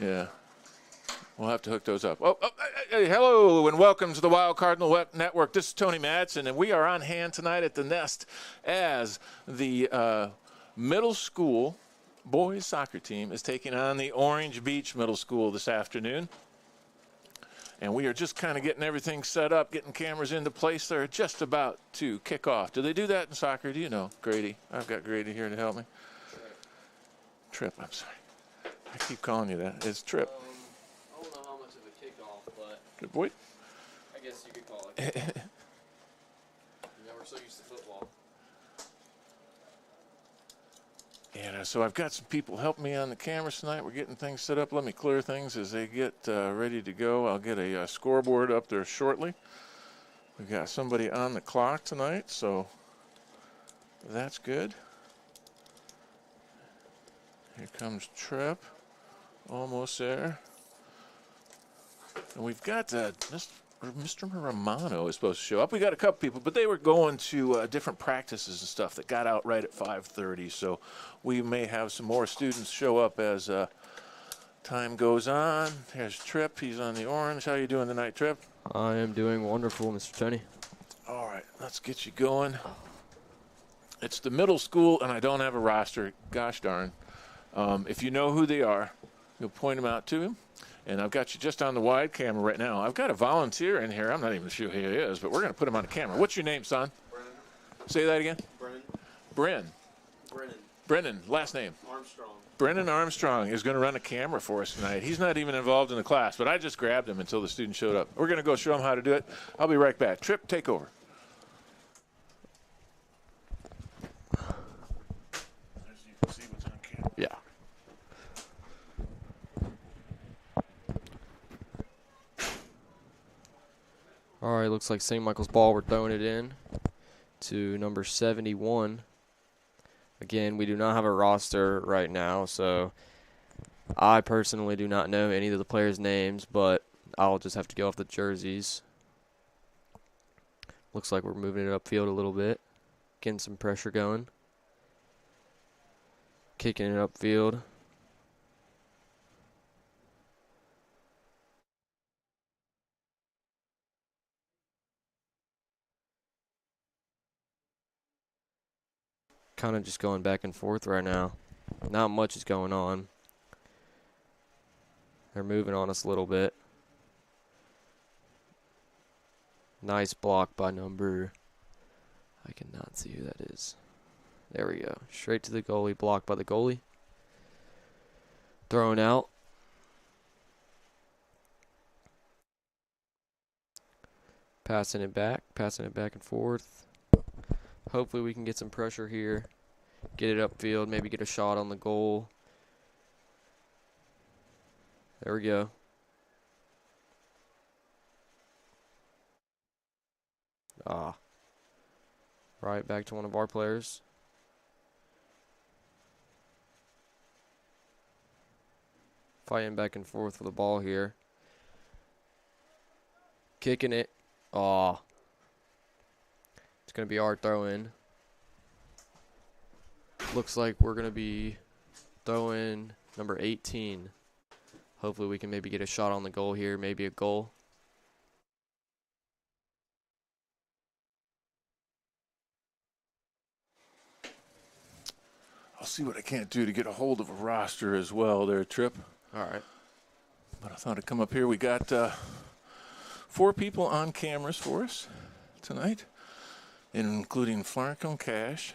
Yeah. We'll have to hook those up. Hey, hello, and welcome to the Wild Cardinal Network. This is Tony Madsen, and we are on hand tonight at the Nest as the middle school boys soccer team is taking on the Orange Beach Middle School this afternoon. And we are just kind of getting everything set up, getting cameras into place. They're just about to kick off. Do they do that in soccer? Do you know, Grady? I've got Grady here to help me. Trip, I'm sorry. I keep calling you that. It's Trip. I don't know how much of a kickoff, but Good boy. I guess you could call it. You know, we're so used to football. And so I've got some people helping me on the cameras tonight. We're getting things set up. Let me clear things as they get ready to go. I'll get a scoreboard up there shortly. We've got somebody on the clock tonight, so that's good. Here comes Trip. Almost there. And we've got Mr. Romano is supposed to show up. We got a couple people, but they were going to different practices and stuff that got out right at 5:30. So we may have some more students show up as time goes on. Here's Trip. He's on the orange. How you doing tonight, Trip? I am doing wonderful, Mr. Tony. All right, let's get you going. It's the middle school, and I don't have a roster. Gosh darn. If you know who they are, you'll point them out to him. And I've got you just on the wide camera right now. I've got a volunteer in here. I'm not even sure who he is, but we're going to put him on the camera. What's your name, son? Brennan. Say that again. Brennan. Brennan. Last name? Armstrong. Brennan Armstrong is going to run a camera for us tonight. He's not even involved in the class, but I just grabbed him until the student showed up. We're going to go show him how to do it. I'll be right back. Trip, take over. As you can see what's on camera. Yeah. All right, looks like St. Michael's ball. We're throwing it in to number 71. Again, we do not have a roster right now, so I personally do not know any of the players' names, but I'll just have to go off the jerseys. Looks like we're moving it upfield a little bit, getting some pressure going. Kicking it upfield. Kind of just going back and forth right now. Not much is going on. They're moving on us a little bit. Nice block by number. I cannot see who that is. There we go. Straight to the goalie. Blocked by the goalie. Thrown out. Passing it back and forth. Hopefully we can get some pressure here. Get it upfield, maybe get a shot on the goal. There we go. Right back to one of our players. Fighting back and forth with the ball here. Kicking it. It's going to be our throw-in. Looks like we're going to be throwing number 18. Hopefully we can maybe get a shot on the goal here, maybe a goal. I'll see what I can't do to get a hold of a roster as well there, Trip. All right. But I thought I'd come up here. We got 4 people on cameras for us tonight, including Flarco Cash.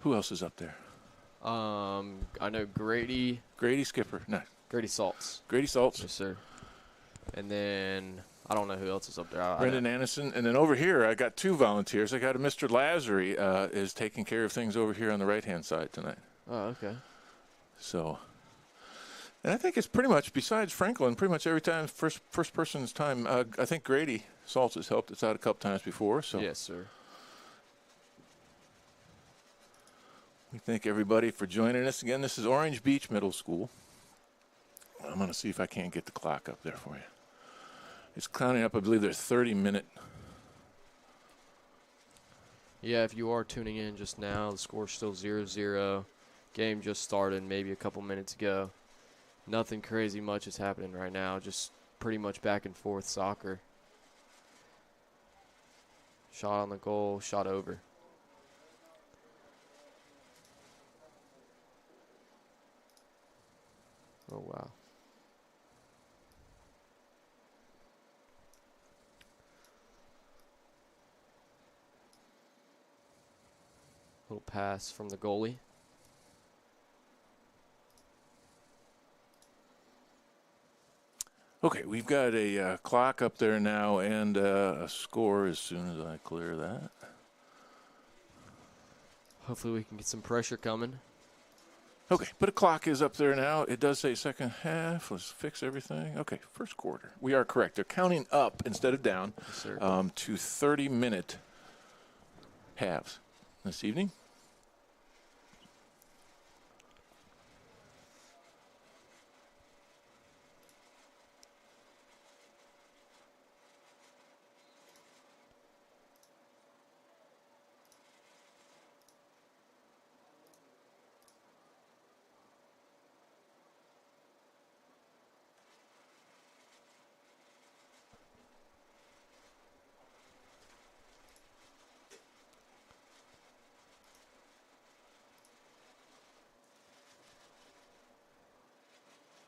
Who else is up there? I know Grady. Grady Skipper. No. Grady Saltz. Grady Saltz. Yes, sir. And then I don't know who else is up there. Brendan Anderson. And then over here, I got 2 volunteers. I got a Mr. Lazary is taking care of things over here on the right-hand side tonight. Oh, okay. So, and I think it's pretty much, besides Franklin, pretty much every time, first person's time, I think Grady Saltz has helped us out a couple times before. So yes, sir. We thank everybody for joining us again. This is Orange Beach Middle School. I'm going to see if I can't get the clock up there for you. It's counting up, I believe there's 30-minute. Yeah, if you are tuning in just now, the score's still 0-0. Game just started maybe a couple minutes ago. Nothing crazy much is happening right now. Just pretty much back and forth soccer. Shot on the goal, shot over. Oh, wow. Little pass from the goalie. Okay, we've got a clock up there now and a score as soon as I clear that. Hopefully we can get some pressure coming. Okay, but a clock is up there now. It does say second half. Let's fix everything. Okay, first quarter. We are correct. They're counting up instead of down to 30-minute halves this evening.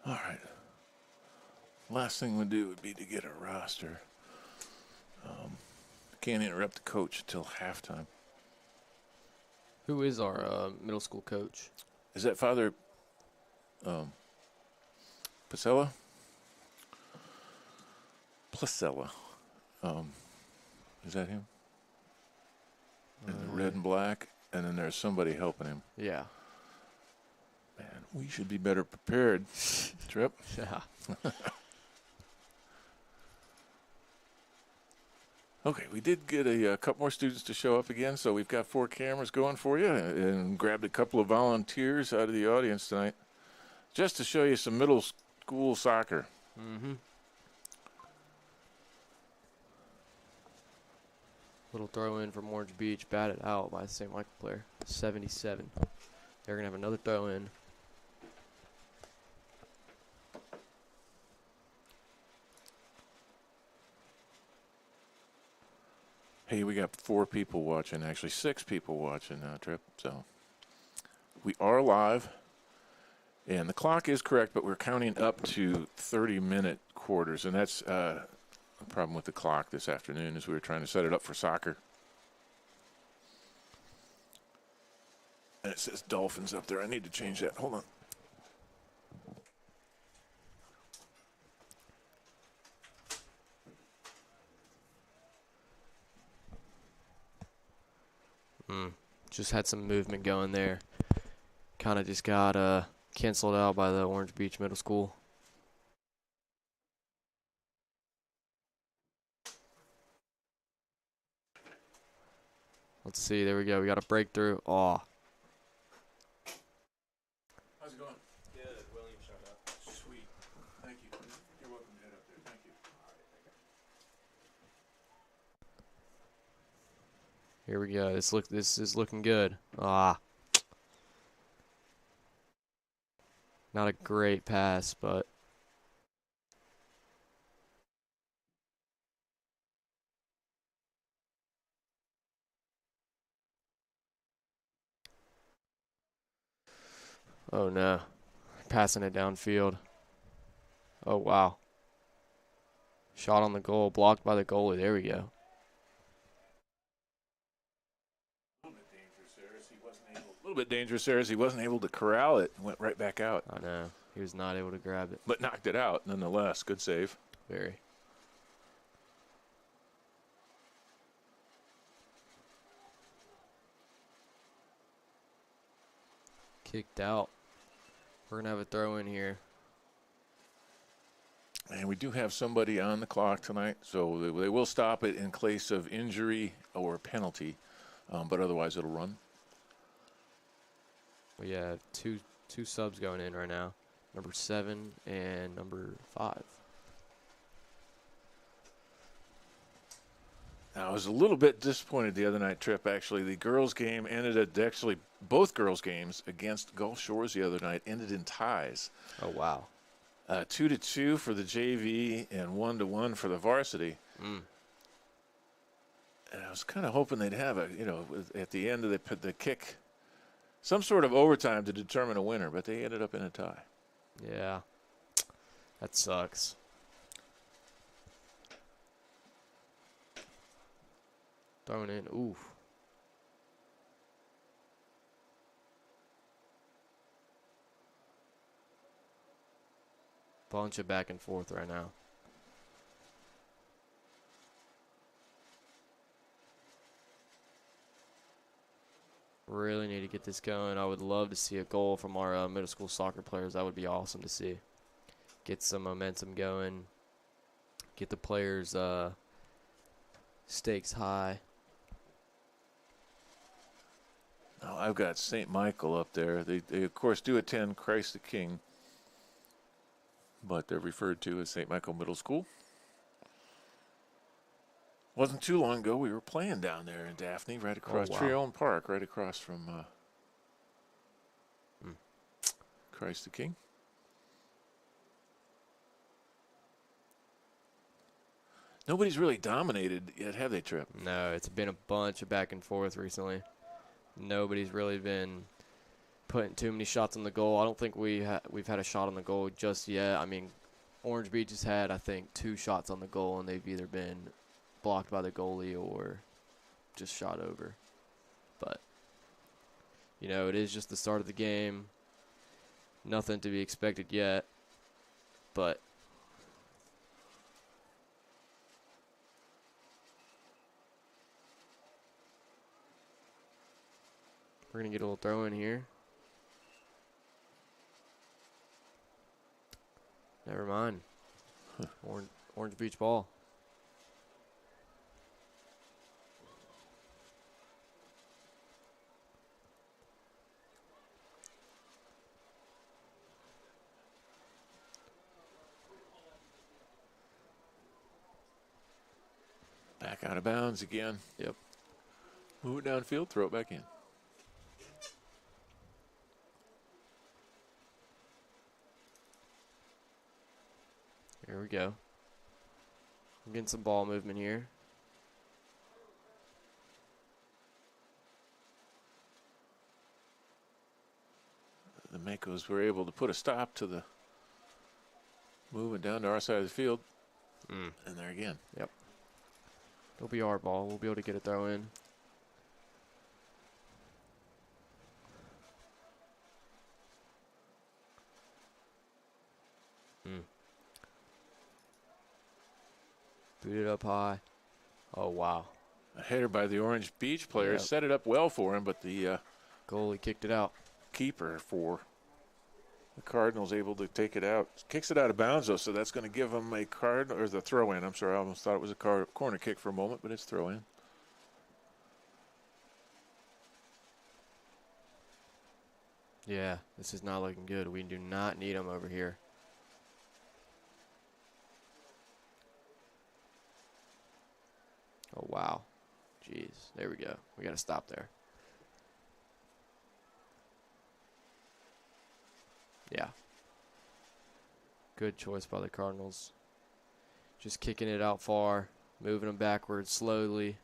All right. Last thing we'll do would be to get a roster. Can't interrupt the coach until halftime. Who is our middle school coach? Is that Father Placella? Placella. Is that him? In the red and black, and then there's somebody helping him. Yeah. Man, we should be better prepared. Trip. Yeah. Okay, we did get a couple more students to show up again, so we've got 4 cameras going for you and grabbed a couple of volunteers out of the audience tonight just to show you some middle school soccer. Mm-hmm. Little throw in from Orange Beach, batted out by the St. Michael player, 77. They're going to have another throw in. Hey, we got 4 people watching, actually 6 people watching now, Trip. So we are live, and the clock is correct, but we're counting up to 30-minute quarters, and that's a problem with the clock this afternoon as we were trying to set it up for soccer. And it says Dolphins up there. I need to change that. Hold on. Just had some movement going there. Kind of just got canceled out by the Orange Beach Middle School. Let's see. There we go. We got a breakthrough. Oh. How's it going? Good. William showed up. Sweet. Thank you. You're welcome to head up there. Thank you. Here we go. This is looking good. Ah. Not a great pass, but oh no. Passing it downfield. Oh wow. Shot on the goal, blocked by the goalie. There we go. A little bit dangerous there as he wasn't able to corral it. Went right back out. I know. He was not able to grab it. But knocked it out nonetheless. Good save. Very. Kicked out. We're going to have a throw in here. And we do have somebody on the clock tonight, so they will stop it in case of injury or penalty, but otherwise it'll run. We have two subs going in right now. Number 7 and number 5. Now, I was a little bit disappointed the other night, Trip, actually. The girls' game ended at both girls' games against Gulf Shores the other night ended in ties. Oh, wow. 2-2 for the JV and 1-1 for the varsity. Mm. And I was kind of hoping they'd have at the end of the kick, some sort of overtime to determine a winner, but they ended up in a tie. Yeah. That sucks. Thrown in. Oof. Bunch of back and forth right now. Really need to get this going. I would love to see a goal from our middle school soccer players. That would be awesome to see. Get some momentum going. Get the players' stakes high. Now, I've got St. Michael up there. They of course, do attend Christ the King, but they're referred to as St. Michael Middle School. Wasn't too long ago we were playing down there in Daphne, right across Trione Park, right across from Christ the King. Nobody's really dominated yet, have they, Trip? No, it's been a bunch of back and forth recently. Nobody's really been putting too many shots on the goal. I don't think we've had a shot on the goal just yet. I mean, Orange Beach has had, I think, 2 shots on the goal, and they've either been blocked by the goalie or just shot over. But, you know, it is just the start of the game. Nothing to be expected yet. But we're going to get a little throw in here. Never mind. Orange Beach ball. Back out of bounds again. Yep. Move it downfield, throw it back in. Here we go. I'm getting some ball movement here. The Makos were able to put a stop to the movement down to our side of the field. And there again. Yep. It'll be our ball. We'll be able to get a throw in. Boot it up high. Oh, wow. A header by the Orange Beach player. Yep. Set it up well for him, but the Goalie kicked it out. keeper for the Cardinals able to take it out. Kicks it out of bounds, though, so that's going to give them a card, or the throw in. I'm sorry, I almost thought it was a corner kick for a moment, but it's throw in. Yeah, this is not looking good. We do not need him over here. Oh, wow. Jeez. There we go. We got to stop there. Yeah. Good choice by the Cardinals. Just kicking it out far, moving them backwards slowly.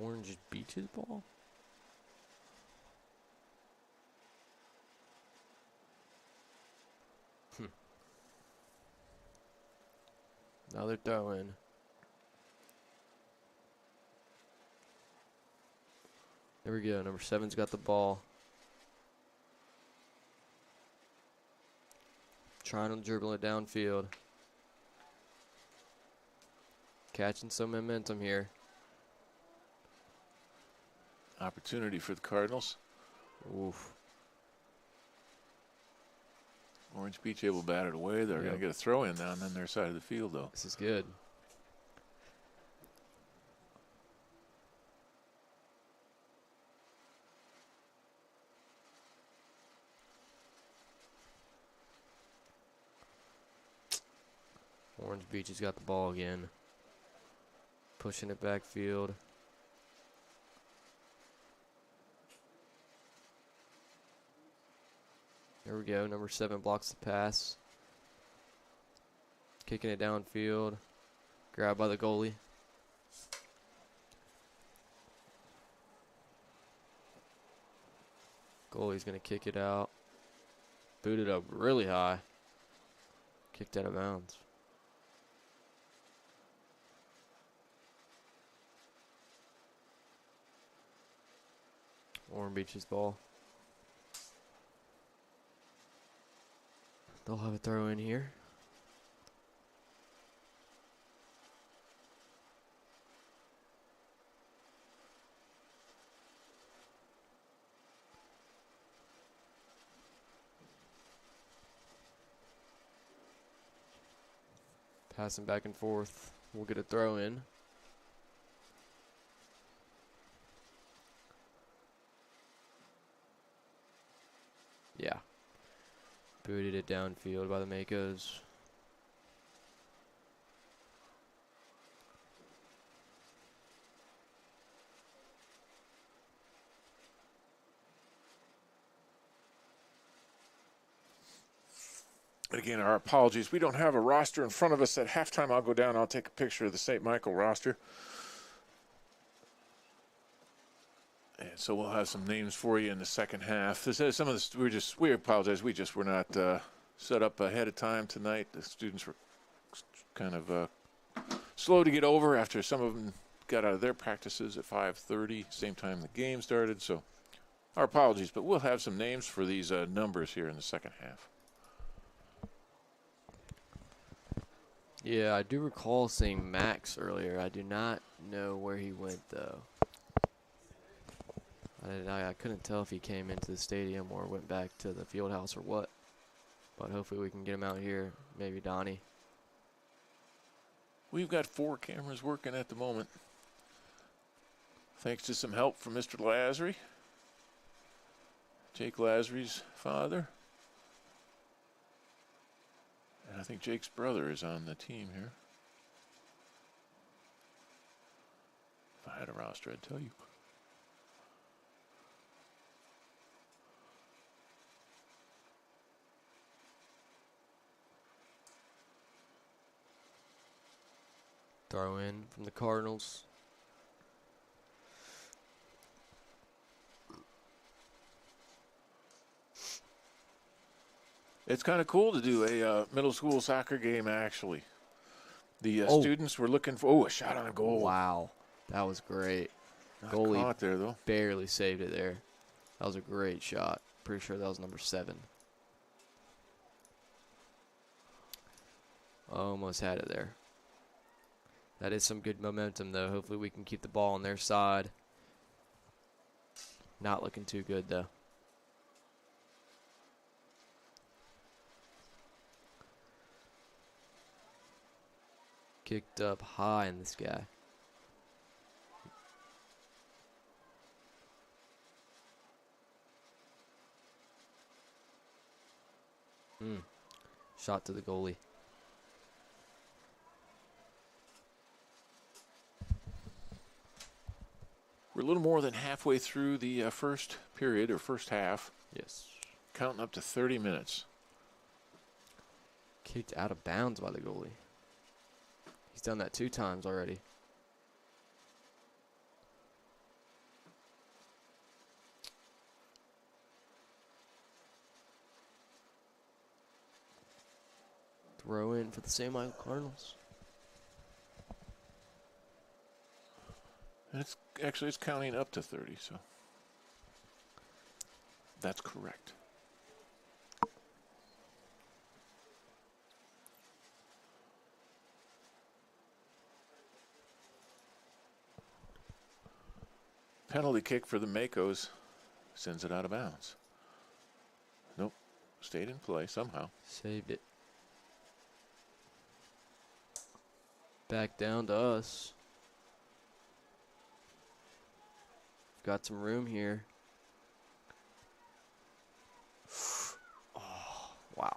Orange Beach's ball? Another throw in. There we go. Number 7's got the ball. Trying to dribble it downfield. Catching some momentum here. Opportunity for the Cardinals. Oof. Orange Beach able to bat it away. They're going to get a throw in down on their side of the field, though. This is good. Orange Beach has got the ball again. Pushing it backfield. There we go. Number 7 blocks the pass. Kicking it downfield. Grabbed by the goalie. Goalie's going to kick it out. Booted up really high. Kicked out of bounds. Orem Beach's ball. They'll have a throw in here. Passing back and forth. We'll get a throw in. Yeah. Booted it downfield by the Makos. And again, our apologies. We don't have a roster in front of us. At halftime, I'll go down. I'll take a picture of the St. Michael roster. And so we'll have some names for you in the second half. This is some of this. We apologize. We just were not set up ahead of time tonight. The students were kind of slow to get over after some of them got out of their practices at 5:30, same time the game started. So our apologies, but we'll have some names for these numbers here in the second half. Yeah, I do recall seeing Max earlier. I do not know where he went, though. I couldn't tell if he came into the stadium or went back to the field house or what. But hopefully we can get him out here. Maybe Donnie. We've got 4 cameras working at the moment. Thanks to some help from Mr. Lazary. Jake Lazary's father. And I think Jake's brother is on the team here. If I had a roster, I'd tell you. Throw in from the Cardinals. It's kind of cool to do a middle school soccer game, actually. The students were looking for, a shot on goal. Wow, that was great. Not Goalie caught there, though. barely saved it there. That was a great shot. Pretty sure that was number 7. Almost had it there. That is some good momentum, though. Hopefully we can keep the ball on their side. Not looking too good, though. Kicked up high in this guy. Shot to the goalie. We're a little more than halfway through the first period, or first half. Yes. Counting up to 30 minutes. Kicked out of bounds by the goalie. He's done that 2 times already. Throw in for the St. Michael Cardinals. And it's counting up to 30, so that's correct. Penalty kick for the Makos sends it out of bounds. Nope, stayed in play somehow. Saved it. Back down to us. Got some room here. Oh, wow.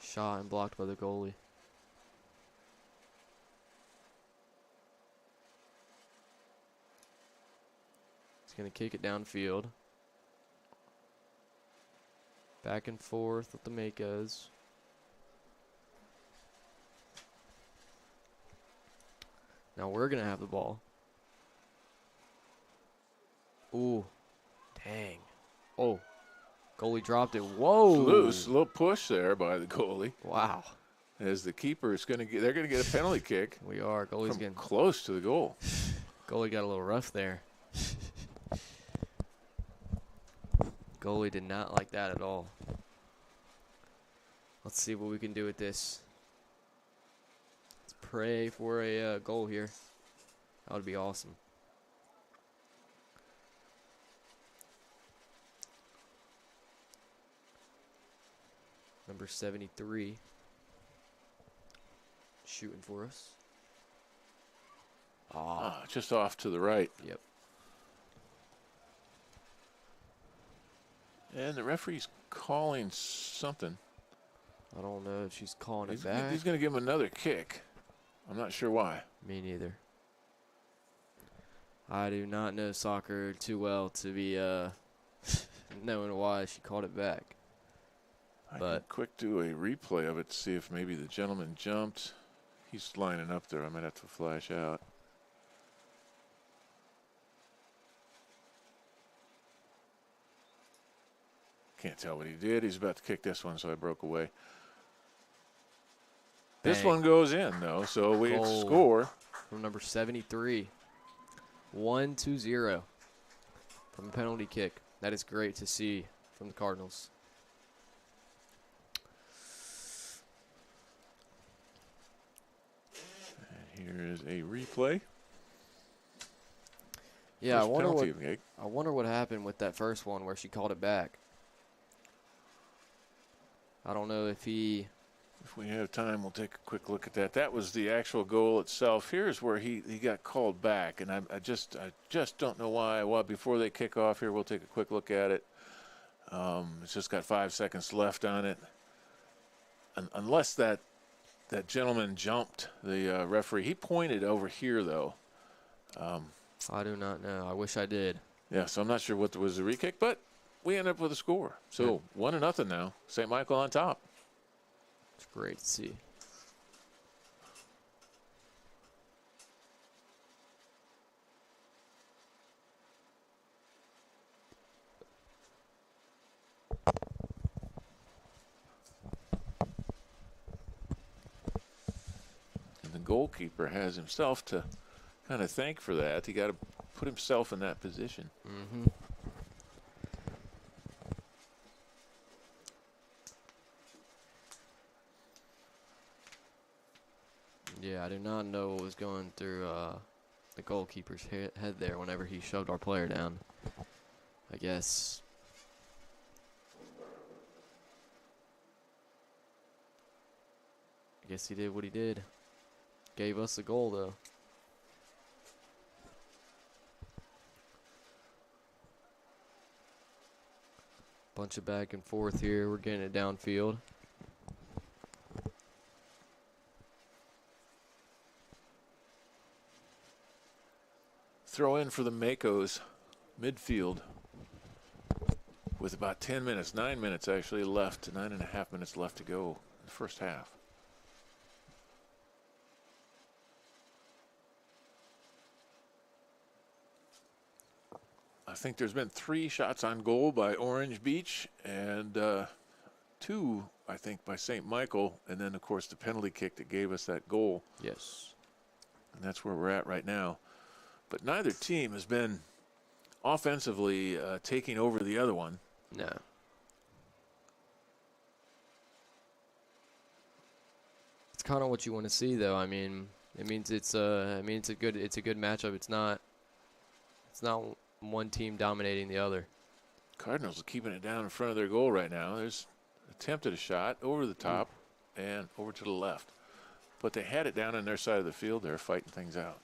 Shot and blocked by the goalie. He's going to kick it downfield. Back and forth with the Makos. Now we're going to have the ball. Ooh. Dang. Oh. Goalie dropped it. Whoa. Loose. A little push there by the goalie. Wow. As the keeper is going to get, they're going to get a penalty kick. We are. Goalie's from getting close to the goal. Goalie got a little rough there. Goalie did not like that at all. Let's see what we can do with this. Let's pray for a goal here. That would be awesome. Number 73. Shooting for us. Just off to the right. Yep. And the referee's calling something. I don't know if she's calling it back. He's going to give him another kick. I'm not sure why. Me neither. I do not know soccer too well to be knowing why she called it back. I can quick do a replay of it to see if maybe the gentleman jumped. He's lining up there. I might have to flash out. Can't tell what he did. He's about to kick this one, so I broke away. This one goes in, though, so we score. From number 73. 1-0 from a penalty kick. That is great to see from the Cardinals. And here is a replay. Yeah, I wonder what happened with that first one where she called it back. I don't know if he... If we have time, we'll take a quick look at that. That was the actual goal itself. Here's where he got called back, and I just don't know why. Well, before they kick off here, we'll take a quick look at it. It's just got 5 seconds left on it. Unless that gentleman jumped the referee. He pointed over here, though. I do not know. I wish I did. Yeah, so I'm not sure what was the re-kick, but we end up with a score. So 1-0 now. St. Michael on top. It's great to see. And the goalkeeper has himself to kind of thank for that. He got to put himself in that position. Mm-hmm. Yeah, I do not know what was going through the goalkeeper's head there whenever he shoved our player down. I guess he did what he did. Gave us the goal, though. Bunch of back and forth here. We're getting it downfield. Throw in for the Makos midfield with about 10 minutes, 9 minutes actually left, 9.5 minutes left to go in the first half. I think there's been 3 shots on goal by Orange Beach and 2, I think, by St. Michael, and then, of course, the penalty kick that gave us that goal. Yes. And that's where we're at right now. But neither team has been offensively taking over the other one. No. It's kind of what you want to see, though. I mean, it means it's a good matchup. It's not one team dominating the other. Cardinals are keeping it down in front of their goal right now. There's attempted a shot over the top and over to the left. But they had it down on their side of the field. They're fighting things out.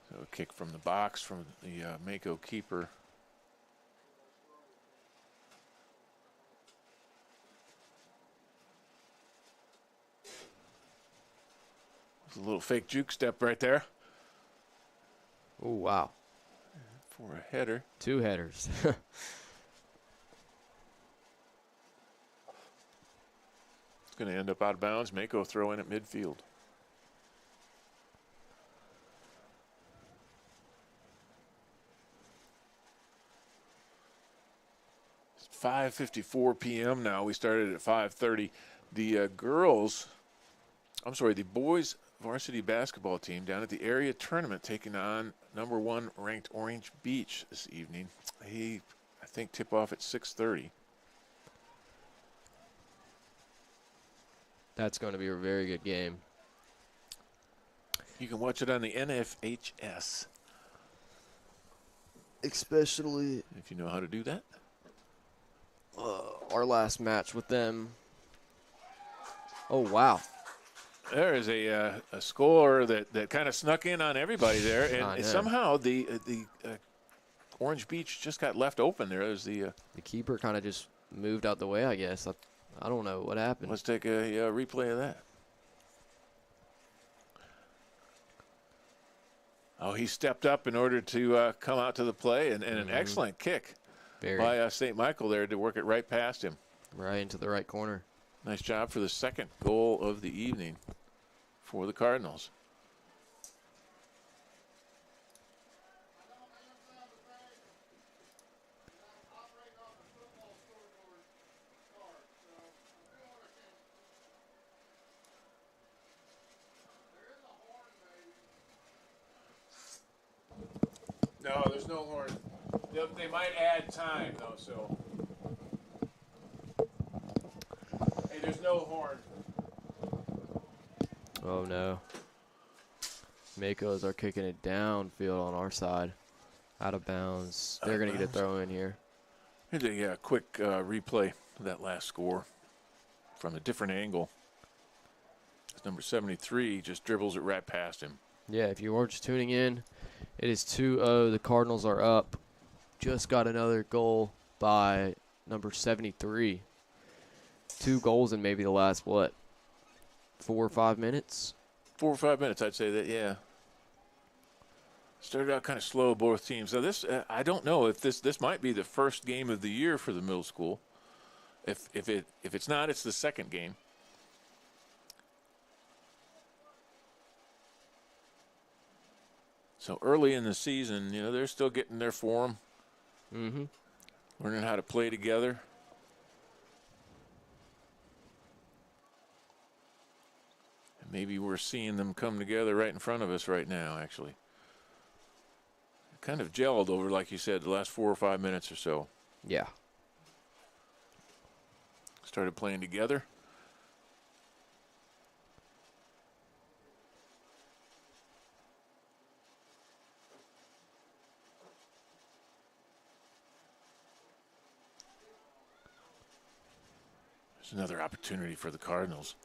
So a kick from the box from the Mako keeper. It's a little fake juke step right there Oh, wow. for a header. 2 headers. It's going to end up out of bounds. Mako throw in at midfield. 5:54 p.m. now. We started at 5:30. The the boys varsity basketball team down at the area tournament taking on #1 ranked Orange Beach this evening. I think tip off at 6:30. That's going to be a very good game. You can watch it on the NFHS. Especially if you know how to do that. Our last match with them. Oh, wow. There is a score that kind of snuck in on everybody there, and somehow the Orange Beach just got left open there. There's the keeper kind of just moved out the way, I guess. I don't know what happened. Let's take a replay of that. Oh, he stepped up in order to come out to the play, and an excellent kick by St. Michael there to work it right past him. Right into the right corner. Nice job for the second goal of the evening for the Cardinals. No, there's no horn. They might add time, though, so. Hey, there's no horn. Oh, no. Makos are kicking it downfield on our side. Out of bounds. They're going to get a throw in here. Here's a quick replay of that last score from a different angle. It's number 73 just dribbles it right past him. Yeah, if you are just tuning in, it is 2-0. The Cardinals are up. Just got another goal by number 73. 2 goals in maybe the last, 4 or 5 minutes? 4 or 5 minutes, I'd say that, yeah. Started out kind of slow, both teams. So this, I don't know if this might be the first game of the year for the middle school. If it's not, it's the second game. So early in the season, they're still getting their form. Mm-hmm. Learning how to play together. And maybe we're seeing them come together right in front of us right now, actually. Kind of gelled over, like you said, the last 4 or 5 minutes or so. Yeah. Started playing together. There's another opportunity for the Cardinals.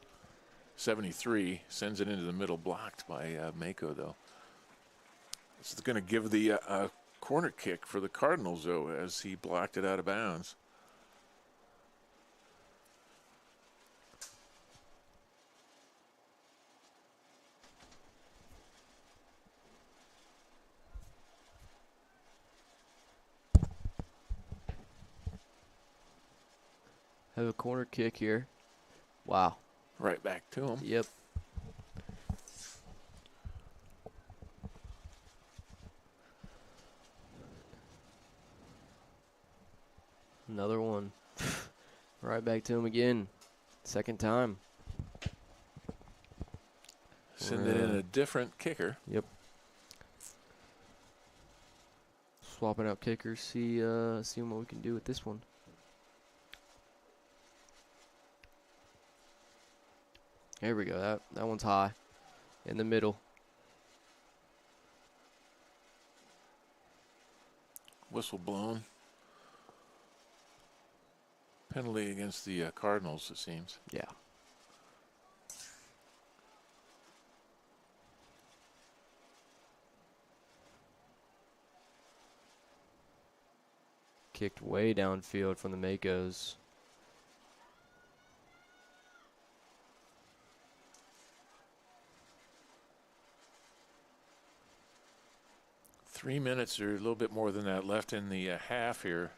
73 sends it into the middle, blocked by Mako, though. This is going to give the corner kick for the Cardinals, though, as he blocked it out of bounds. Have a corner kick here. Wow. Right back to him. Yep. Another one. Right back to him again. Second time. Send it in a different kicker. Yep. Swapping out kickers. Seeing what we can do with this one. Here we go. That one's high. In the middle. Whistle blown. Penalty against the Cardinals, it seems. Yeah. Kicked way downfield from the Makos. 3 minutes or a little bit more than that left in the half here.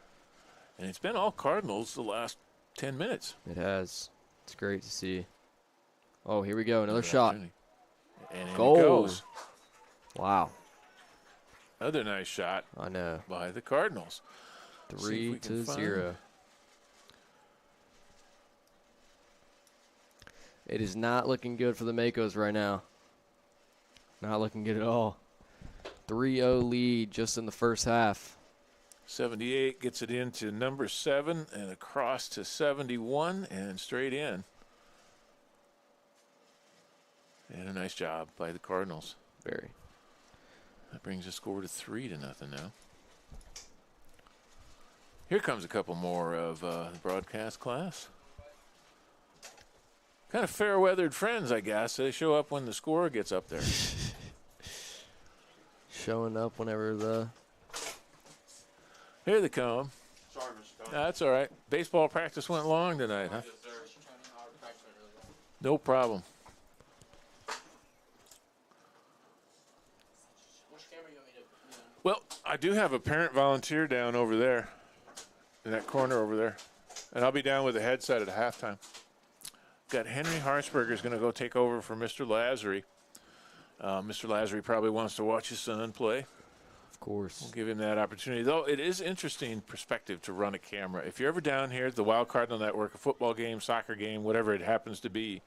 And it's been all Cardinals the last 10 minutes. It has. It's great to see. Oh, here we go. Another shot. And in Goal. it goes. Wow. Another nice shot. I know. By the Cardinals. 3-0. It is not looking good for the Makos right now. Not looking good at all. 3-0 lead just in the first half. 78 gets it into number 7 and across to 71 and straight in. And a nice job by the Cardinals. Very. That brings the score to 3-0 now. Here comes a couple more of the broadcast class. Kind of fair-weathered friends, I guess. They show up when the score gets up there. Showing up whenever the... Here they come. Sorry, Mr. Tony. That's all right. Baseball practice went long tonight, huh? Yes, sir. No problem. Which camera you want me to be on? Well, I do have a parent volunteer down over there, in that corner over there. And I'll be down with a headset at halftime. Got Henry Harshberger is going to go take over for Mr. Lazary. Mr. Lazary probably wants to watch his son play. Of course. We'll give him that opportunity. Though it is interesting perspective to run a camera. If you're ever down here at the Wild Cardinal Network, a football game, soccer game, whatever it happens to be,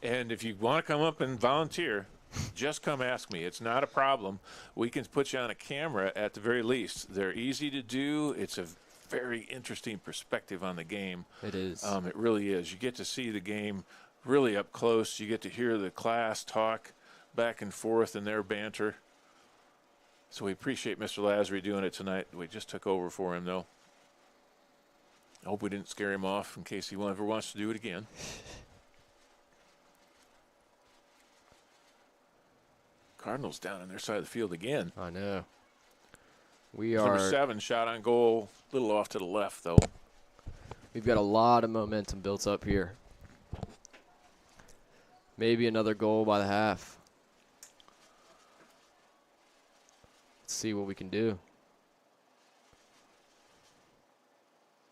and if you want to come up and volunteer, just come ask me. It's not a problem. We can put you on a camera at the very least. They're easy to do. It's a very interesting perspective on the game. It is. It really is. You get to see the game really up close. You get to hear the class talk back and forth and their banter. So we appreciate Mr. Lazary doing it tonight. We just took over for him, though. I hope we didn't scare him off in case he ever wants to do it again. Cardinals down on their side of the field again. I know. We Number are... 7 shot on goal, a little off to the left, though. We've got a lot of momentum built up here. Maybe another goal by the half. Let's see what we can do.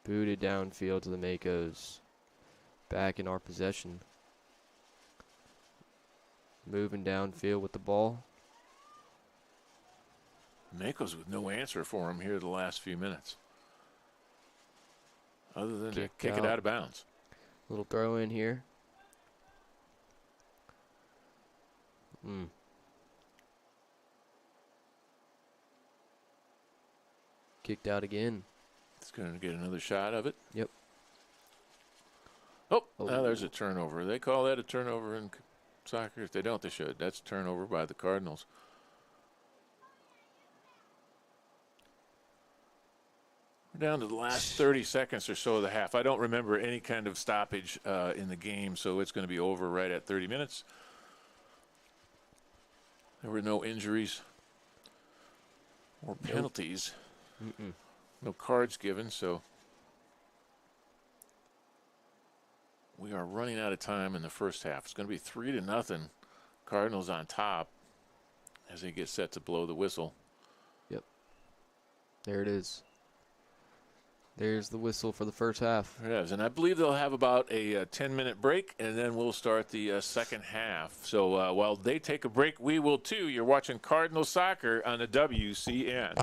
Booted downfield to the Makos. Back in our possession. Moving downfield with the ball. Makos with no answer for him here the last few minutes. Other than to kick it out of bounds. Little throw in here. Kicked out again. It's going to get another shot of it. Yep. Oh, now there's a turnover. They call that a turnover in soccer. If they don't, they should. That's a turnover by the Cardinals. We're down to the last 30 seconds or so of the half. I don't remember any kind of stoppage in the game, so it's going to be over right at 30 minutes. There were no injuries or penalties. No cards given, so we are running out of time in the first half. It's going to be 3-0. Cardinals on top as they get set to blow the whistle. Yep. There it is. There's the whistle for the first half. It is, and I believe they'll have about a 10-minute break, and then we'll start the second half. So while they take a break, we will too. You're watching Cardinal Soccer on the WCN.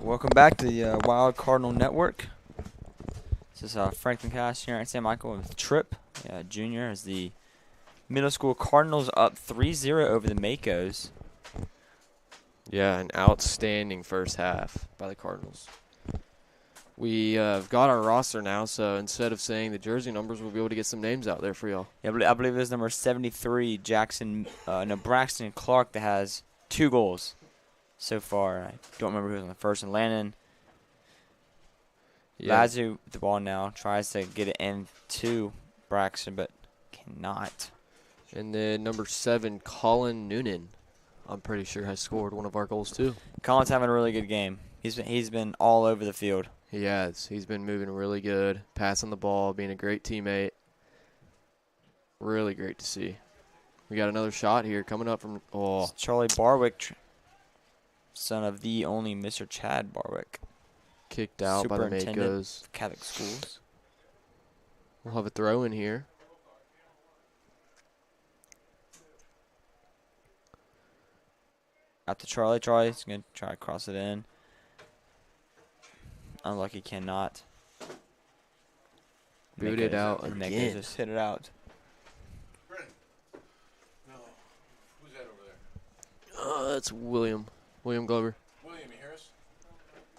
Welcome back to the Wild Cardinal Network. This is Franklin Cash here at St. Michael with Tripp Jr. as the middle school Cardinals up 3-0 over the Makos. Yeah, an outstanding first half by the Cardinals. We have got our roster now, so instead of saying the jersey numbers, we'll be able to get some names out there for y'all. Yeah, I believe it was number 73, Braxton Clark, that has 2 goals so far. I don't remember who was on the first. And Landon Lazu with the ball now tries to get it into Braxton, but cannot. And then number 7, Colin Noonan, I'm pretty sure has scored one of our goals too. Colin's having a really good game. He's been all over the field. He has. He's been moving really good, passing the ball, being a great teammate. Really great to see. We got another shot here coming up from It's Charlie Barwick, son of the only Mr. Chad Barwick. Kicked out by the Superintendent Makos. of Catholic schools. We'll have a throw in here. Out to Charlie. Charlie's going to try to cross it in. Unlucky, cannot. Booted out Makos again. just hit it out. Brennan. No. Who's that over there? That's William Glover. William, you hear us?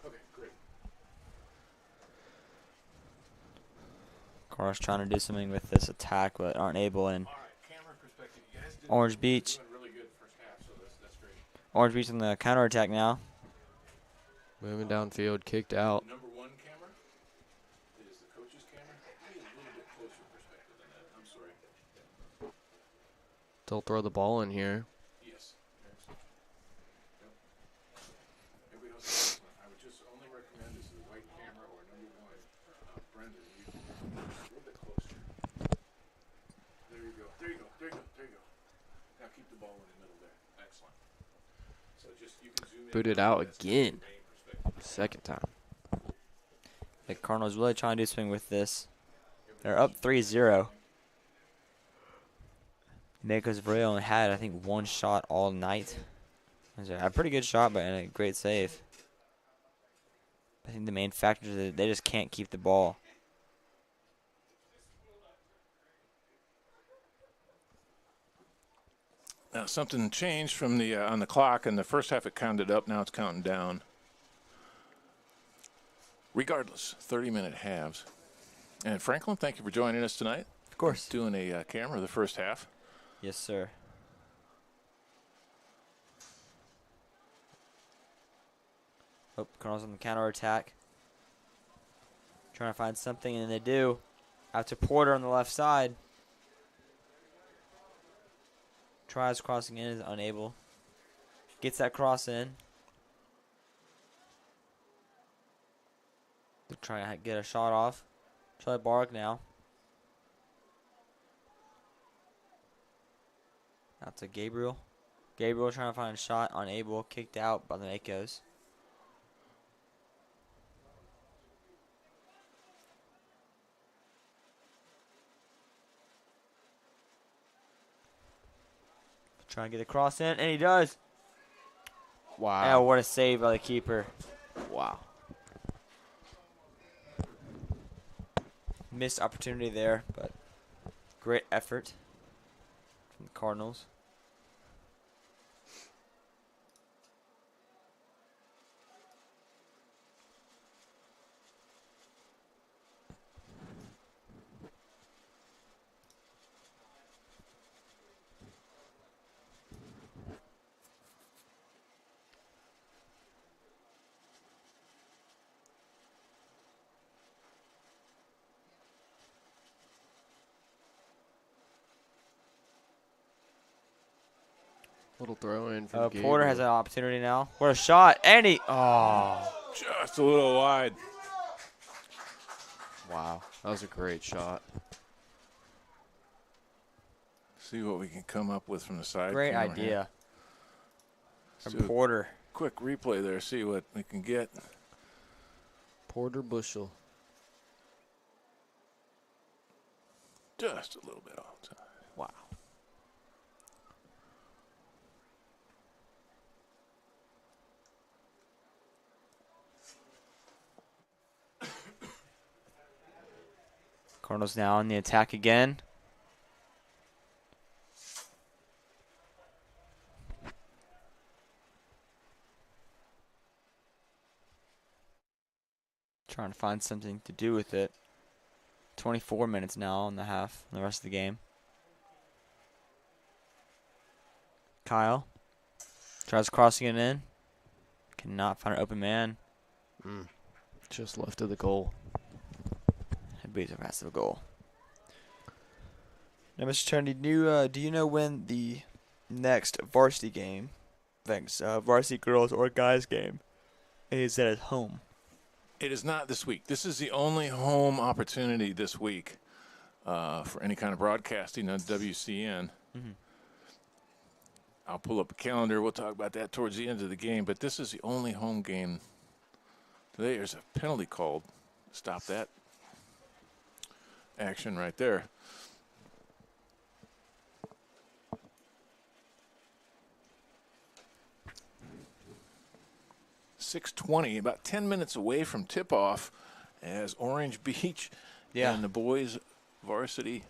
Okay, great. Carter's trying to do something with this attack, but aren't able. And All right, camera perspective. You guys did Orange Beach. doing really good first half, so that's great. Orange Beach on the counterattack now. Moving downfield, kicked out. Number 1 camera is the coach's camera. Maybe a little bit closer perspective than that. I'm sorry. They'll throw the ball in here. Yes. Yep. Everybody else, I would just only recommend is the white camera or number 1. Brendan, you can a little bit closer. There you go. There you go. There you go. There you go. Now keep the ball in the middle there. Excellent. So just you can zoom in. Booted out again. Second time. The Cardinals really trying to do something with this. They're up 3-0. Makos really only had, I think, 1 shot all night. It was a pretty good shot, but a great save. I think the main factor is that they just can't keep the ball. Now something changed from the on the clock. In the first half, it counted up. Now it's counting down. Regardless, 30-minute halves. And Franklin, thank you for joining us tonight. Of course. Doing a camera of the first half. Yes, sir. Oh, Cardinals on the counterattack. Trying to find something, and they do. Out to Porter on the left side. Tries crossing in, is unable. Gets that cross in. They're trying to get a shot off. Charlie Bark now. Out to Gabriel. Gabriel trying to find a shot, unable, kicked out by the Makos. Trying to get a cross in, and he does. Wow. Oh, what a save by the keeper. Wow. Missed opportunity there, but great effort from the Cardinals. Little throw in from Porter Gabriel. has an opportunity now. What a shot. And he, Just a little wide. Wow. That was a great shot. See what we can come up with from the side. great camera idea here. from Do a Porter. quick replay there. See what we can get. Porter Bushel. Just a little bit off time. Wow. Cardinals now on the attack again. Trying to find something to do with it. 24 minutes now on the half, the rest of the game. Kyle tries crossing it in. Cannot find an open man. Just left of the goal. It beats a pass to the goal. Now, Mr. Tony, do you know when the next varsity game, thanks, varsity girls or guys game, is at home? It is not this week. This is the only home opportunity this week for any kind of broadcasting on WCN. Mm-hmm. I'll pull up a calendar. We'll talk about that towards the end of the game. But this is the only home game today. There's a penalty called. Stop that action right there. .620, about 10 minutes away from tip-off as Orange Beach and the boys varsity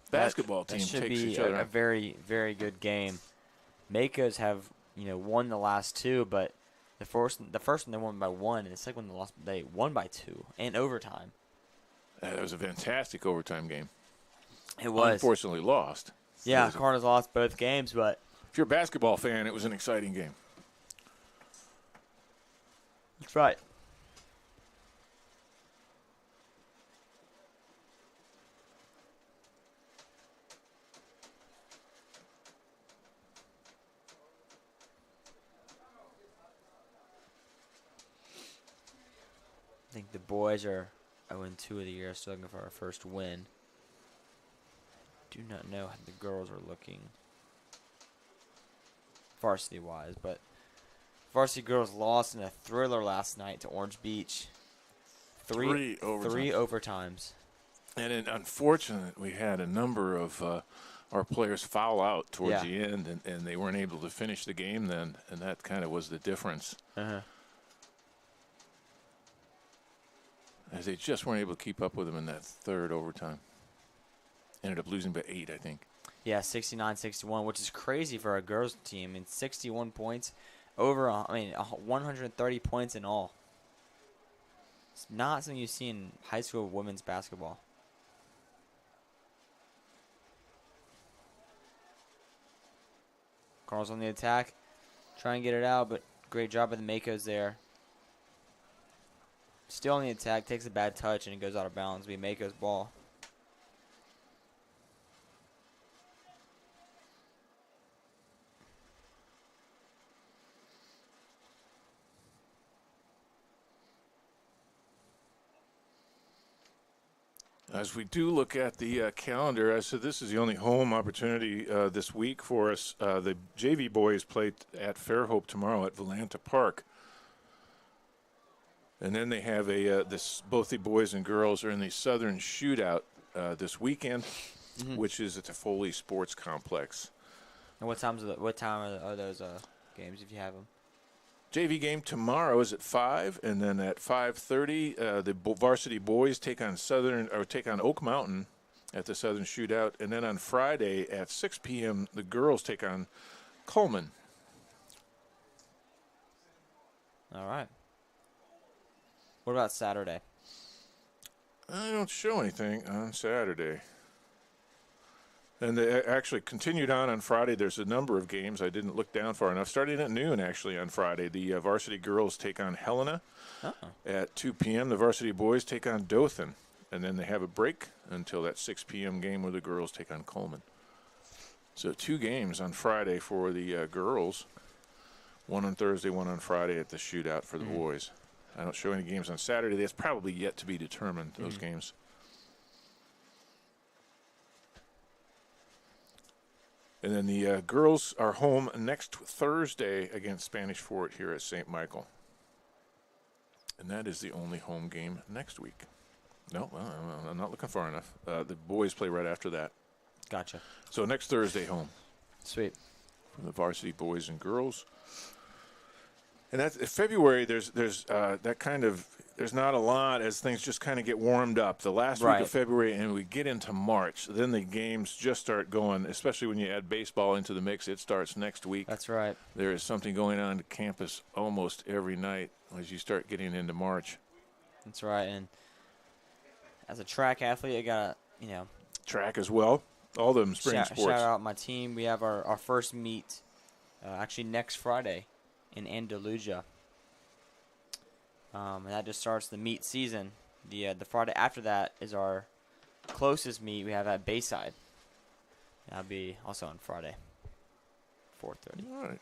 basketball team that should takes be each other a on. very, very good game. Makos have, won the last two, but the first one they won by 1, and the second one they won by 2 in overtime. That was a fantastic overtime game. It was. Unfortunately lost. Yeah, Cardinals lost both games, but If you're a basketball fan, it was an exciting game. that's right. I think the boys are 0-2 of the year, still looking for our first win. Do not know how the girls are looking varsity-wise, but varsity girls lost in a thriller last night to Orange Beach. Three overtimes. And it, unfortunate, we had a number of our players foul out towards the end, and they weren't able to finish the game then, and that kind of was the difference. As they just weren't able to keep up with them in that third overtime. Ended up losing by 8, I think. Yeah, 69-61, which is crazy for a girls' team. I mean, 61 points, 130 points in all. It's not something you see in high school women's basketball. Cardinals on the attack, try and get it out, but great job by the Makos there. Still on the attack, takes a bad touch, and it goes out of bounds. It'll be Makos' ball. As we do look at the calendar, I said this is the only home opportunity this week for us. The JV boys play at Fairhope tomorrow at Volanta Park. And then they have both the boys and girls are in the Southern Shootout this weekend, which is at the Foley Sports Complex. And what time are those games if you have them? JV game tomorrow is at 5, and then at 5:30, the varsity boys take on Oak Mountain at the Southern Shootout, and then on Friday at 6 p.m. the girls take on Coleman. All right. What about Saturday? I don't show anything on Saturday. And they actually continued on Friday. There's a number of games. I didn't look down far enough. Starting at noon, actually, on Friday. The varsity girls take on Helena at 2 p.m. The varsity boys take on Dothan. And then they have a break until that 6 p.m. game where the girls take on Coleman. So 2 games on Friday for the girls. 1 on Thursday, 1 on Friday at the shootout for the boys. I don't show any games on Saturday. That's probably yet to be determined, those games. And then the girls are home next Thursday against Spanish Fort here at St. Michael. And that is the only home game next week. No, well, I'm not looking far enough. The boys play right after that. Gotcha. So next Thursday home Sweet. for the varsity boys and girls. And that's February. There's that kind of there's not a lot as things just kind of get warmed up. The last week Right. of February and we get into March, then the games just start going. Especially when you add baseball into the mix, it starts next week. That's right. There is something going on to campus almost every night as you start getting into March. That's right. And as a track athlete, I got to, Track as well. All them spring shout sports. out my team. We have our first meet actually next Friday in Andalusia. And that just starts the meet season. The Friday after that is our closest meet we have at Bayside. That'll be also on Friday, 4:30. All right.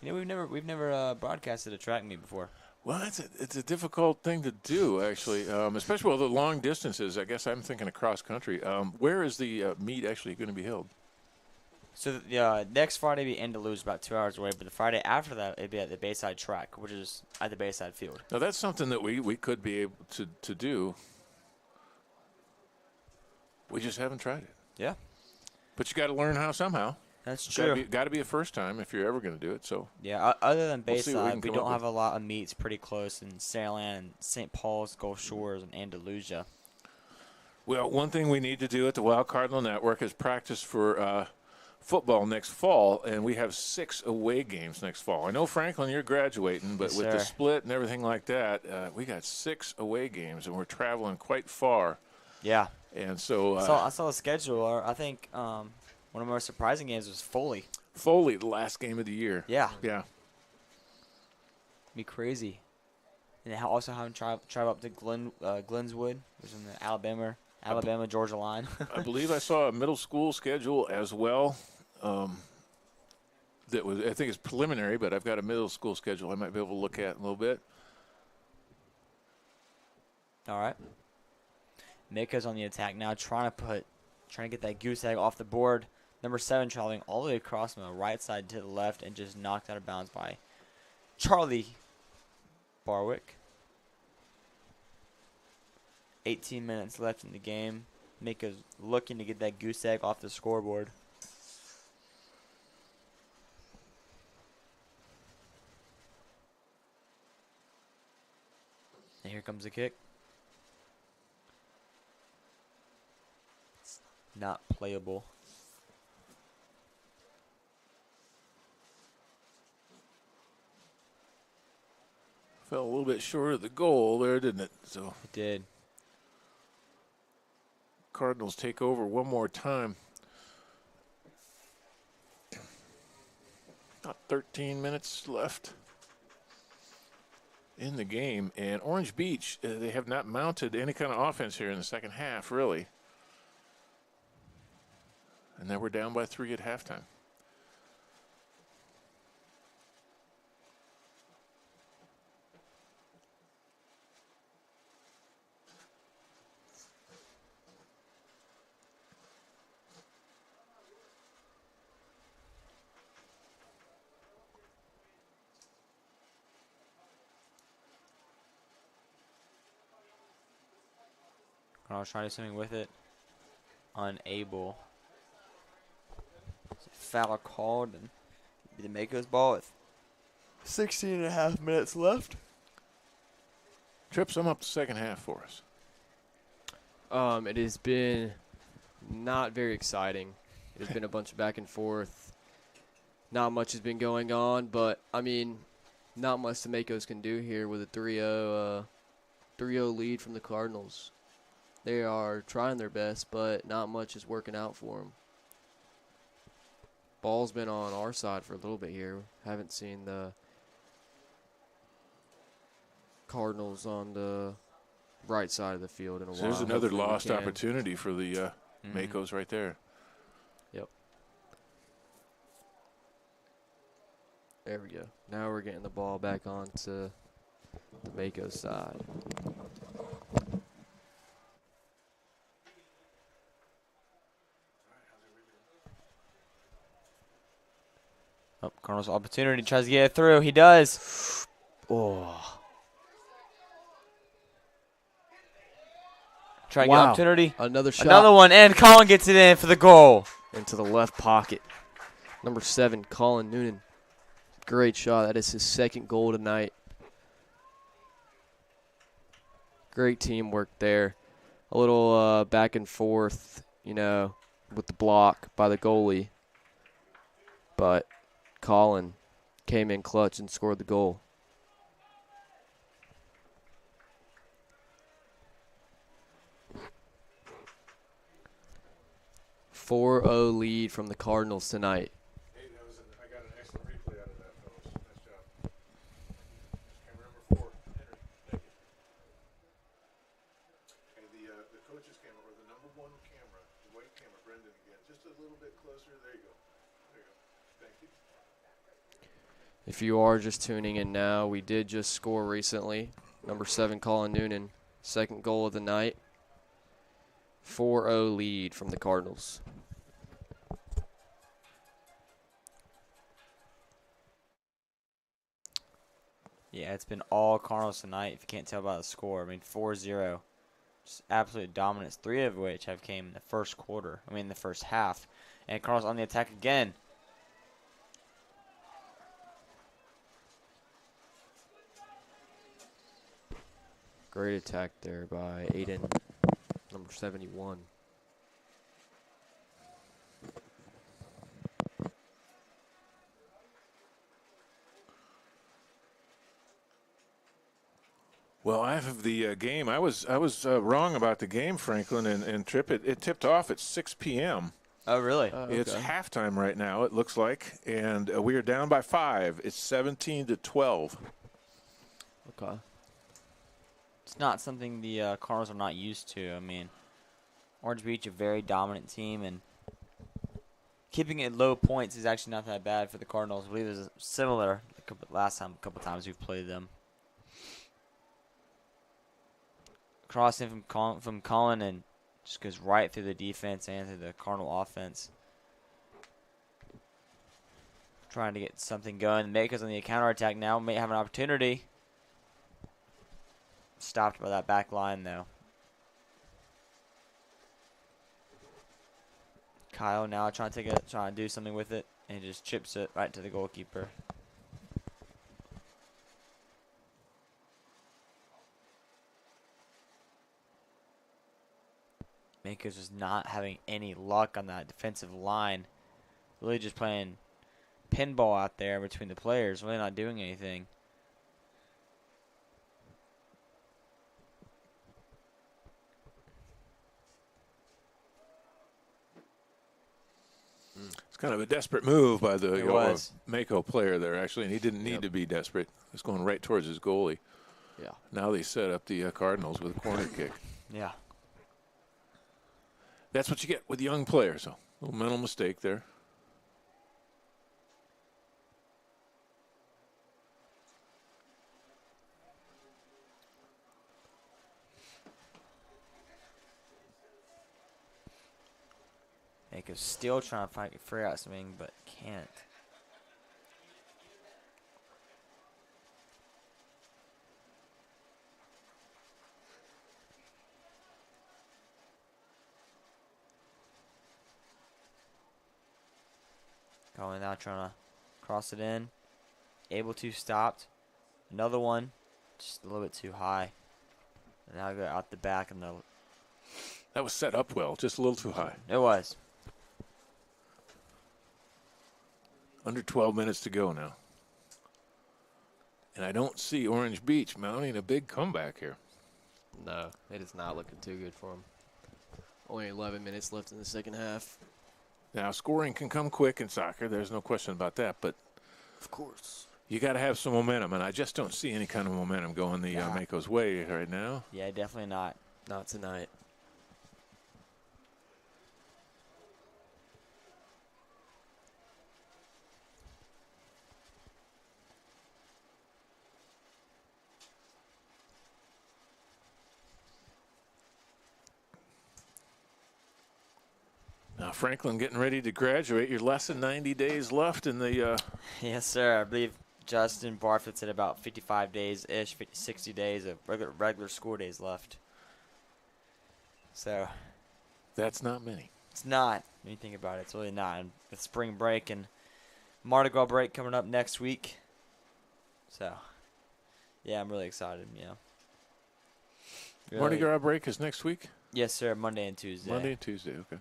We've never broadcasted a track meet before. Well, it's a difficult thing to do, actually, especially with the long distances. I guess I'm thinking of cross country. Where is the meet actually going to be held? So the next Friday will be Andalusia, about 2 hours away. But the Friday after that, it'll be at the Bayside track, which is at the Bayside field. Now, that's something that we could be able to do. We just haven't tried it. Yeah, But you got to learn how somehow. that's It's true. got to be a first time if you're ever going to do it. So Yeah, other than We'll see what we Bayside, can we come up don't have with. a lot of meets pretty close in Saraland and St. Paul's, Gulf Shores, and Andalusia. well, one thing we need to do at the Wild Cardinal Network is practice for football next fall, and we have 6 away games next fall. I know, Franklin, you're graduating, but Yes, with the sir. split and everything like that, we got 6 away games, and we're traveling quite far. Yeah, And so I saw the schedule. I think one of the most surprising games was Foley. Foley, the last game of the year. Yeah, Yeah. be crazy. And they also have them travel up to Glenswood, which is in the Alabama Georgia line. I believe I saw a middle school schedule as well. That was, I think it's preliminary, but I've got a middle school schedule I might be able to look at in a little bit. All right. Mika's on the attack now, trying to get that goose egg off the board. Number 7 traveling all the way across from the right side to the left and just knocked out of bounds by Charlie Barwick. 18 minutes left in the game. Mika's looking to get that goose egg off the scoreboard. And here comes the kick. Not playable. Fell a little bit short of the goal there, didn't it? So It did. Cardinals take over one more time. About 13 minutes left in the game. And Orange Beach, they have not mounted any kind of offense here in the second half, really. And then we're down by 3 at halftime. I was trying to do something with it. Unable. Foul called and the Mako's ball with 16 and a half minutes left. Trip, sum up the second half for us. It has been not very exciting. It has been a bunch of back and forth. Not much has been going on, but, I mean, not much the Makos can do here with a 3-0 lead from the Cardinals. They are trying their best, but not much is working out for them. Ball's been on our side for a little bit here. Haven't seen the Cardinals on the right side of the field in a So while. there's another Hopefully we lost can. opportunity for the Makos right there. Yep. There we go. Now we're getting the ball back onto the Mako side. Oh, Cardinals opportunity, tries to get it through. He does. Oh, Try to Wow. get opportunity. another shot Another one, and Colin gets it in for the goal. into the left pocket. Number 7, Colin Noonan. Great shot. That is his second goal tonight. Great teamwork there. A little back and forth, with the block by the goalie. But Colin came in clutch and scored the goal. .4-0 lead from the Cardinals tonight. Hey, I got an excellent replay out of that, fellas. Nice job. Camera number 4, Henry. Thank you. And the coach's camera, or the number 1 camera, the white camera, Brendan again, just a little bit closer. There you go. There you go. Thank you. If you are just tuning in now, we did just score recently. Number 7, Colin Noonan, second goal of the night. 4-0 lead from the Cardinals. Yeah, it's been all Cardinals tonight, if you can't tell by the score. I mean, 4-0. Just absolute dominance, 3 of which have came in the first quarter. The first half. And Cardinals on the attack again. Great attack there by Aiden, number 71. Well, I have the game. I was wrong about the game, Franklin and Tripp. It tipped off at 6 p.m. Oh, really? It's halftime right now, it looks like, and we are down by 5. It's 17-12. Okay. It's not something the Cardinals are not used to. Orange Beach, a very dominant team, and keeping it low points is actually not that bad for the Cardinals. I believe it was similar a couple times we've played them. Crossing from Colin and just goes right through the defense and through the Cardinal offense. Trying to get something going. The Makers on the counterattack now may have an opportunity. Stopped by that back line, though. Kyle now trying to do something with it, and he just chips it right to the goalkeeper. Makers is not having any luck on that defensive line. Really just playing pinball out there between the players. Really not doing anything. It's kind of a desperate move by the was. Mako player there, actually, and he didn't need to be desperate. He was going right towards his goalie. Yeah. Now they set up the Cardinals with a corner kick. Yeah. That's what you get with young players. A little mental mistake there. Mako's still trying to figure out something, but can't. Going now, trying to cross it in. Able to, stopped. Another one, just a little bit too high. And now go out the back and the. That was set up well, just a little too high. It was. Under 12 minutes to go now. And I don't see Orange Beach mounting a big comeback here. No, it is not looking too good for them. Only 11 minutes left in the second half. Now, scoring can come quick in soccer. There's no question about that. But, of course, you got to have some momentum. And I just don't see any kind of momentum going the Mako's way right now. Yeah, definitely not. Not tonight. Now, Franklin getting ready to graduate. You're less than 90 days left in the Yes, sir. I believe Justin Barfoot's at about 55 days-ish, 60 days of regular school days left. So. That's not many. It's not. When you think about it, it's really not. And with spring break and Mardi Gras break coming up next week. So, yeah, I'm really excited. Mardi Gras break is next week? Yes, sir. Monday and Tuesday. Monday and Tuesday, okay.